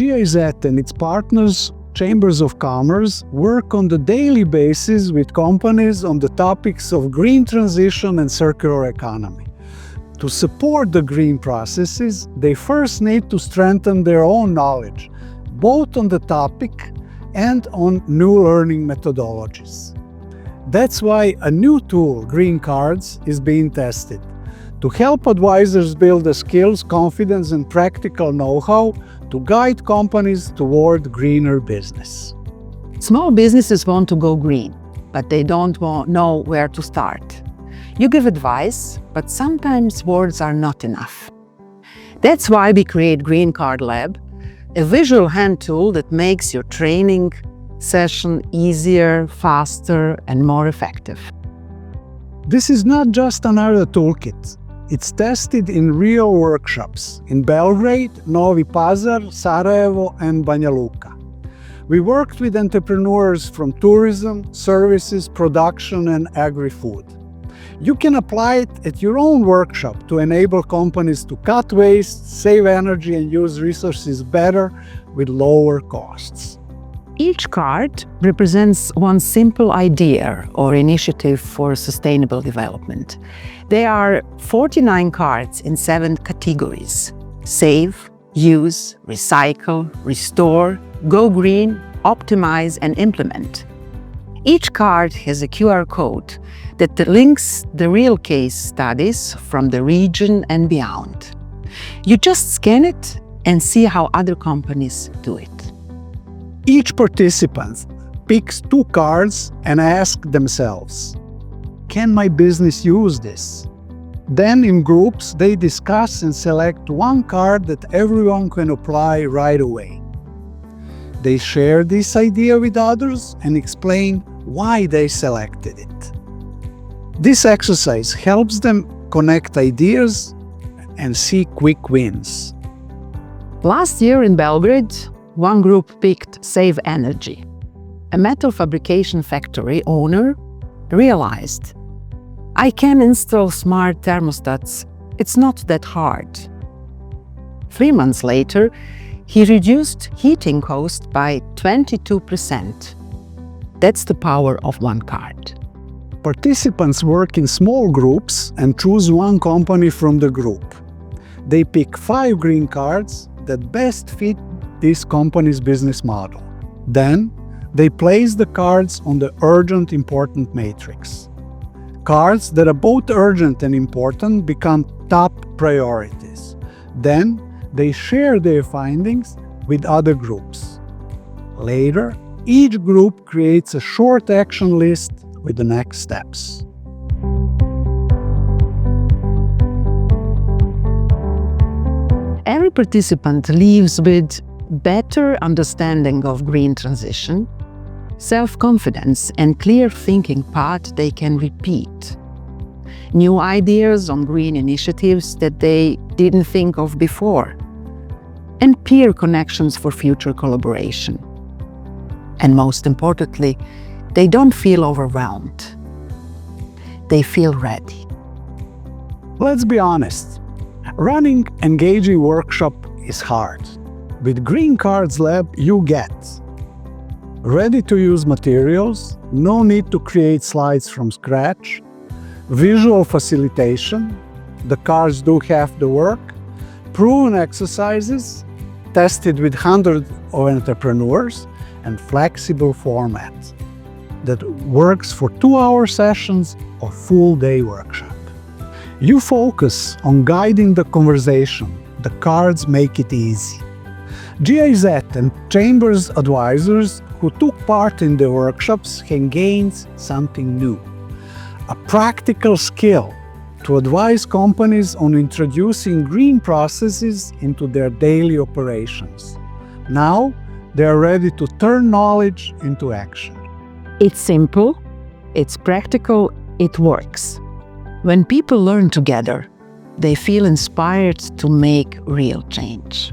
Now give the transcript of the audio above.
GIZ and its partners, Chambers of Commerce, work on the daily basis with companies on the topics of green transition and circular economy. To support the green processes, they first need to strengthen their own knowledge, both on the topic and on new learning methodologies. That's why a new tool, Green Cards, is being tested to help advisors build the skills, confidence, and practical know-how to guide companies toward greener business. Small businesses want to go green, but they don't know where to start. You give advice, but sometimes words are not enough. That's why we create Green Card Lab, a visual hand tool that makes your training session easier, faster, and more effective. This is not just another toolkit. It's tested in real workshops in Belgrade, Novi Pazar, Sarajevo, and Banja Luka. We worked with entrepreneurs from tourism, services, production, and agri-food. You can apply it at your own workshop to enable companies to cut waste, save energy, and use resources better with lower costs. Each card represents one simple idea or initiative for sustainable development. There are 49 cards in 7 categories: save, use, recycle, restore, go green, optimize, and implement. Each card has a QR code that links the real case studies from the region and beyond. You just scan it and see how other companies do it. Each participant picks 2 cards and asks themselves, can my business use this? Then in groups, they discuss and select one card that everyone can apply right away. They share this idea with others and explain why they selected it. This exercise helps them connect ideas and see quick wins. Last year in Belgrade, one group picked Save Energy. A metal fabrication factory owner realized, I can install smart thermostats. It's not that hard. 3 months later, he reduced heating cost by 22%. That's the power of one card. Participants work in small groups and choose one company from the group. They pick 5 green cards that best fit this company's business model. Then, they place the cards on the urgent important matrix. Cards that are both urgent and important become top priorities. Then, they share their findings with other groups. Later, each group creates a short action list with the next steps. Every participant leaves with better understanding of green transition, self-confidence, and clear thinking path they can repeat. New ideas on green initiatives that they didn't think of before, and peer connections for future collaboration. And most importantly, they don't feel overwhelmed. They feel ready. Let's be honest, running engaging workshop is hard. With Green Cards Lab, you get ready-to-use materials, no need to create slides from scratch, visual facilitation, the cards do half the work, proven exercises, tested with hundreds of entrepreneurs, and flexible format that works for 2-hour sessions or full-day workshop. You focus on guiding the conversation. The cards make it easy. GIZ and Chambers advisors who took part in the workshops can gain something new, a practical skill to advise companies on introducing green processes into their daily operations. Now, they are ready to turn knowledge into action. It's simple, it's practical, it works. When people learn together, they feel inspired to make real change.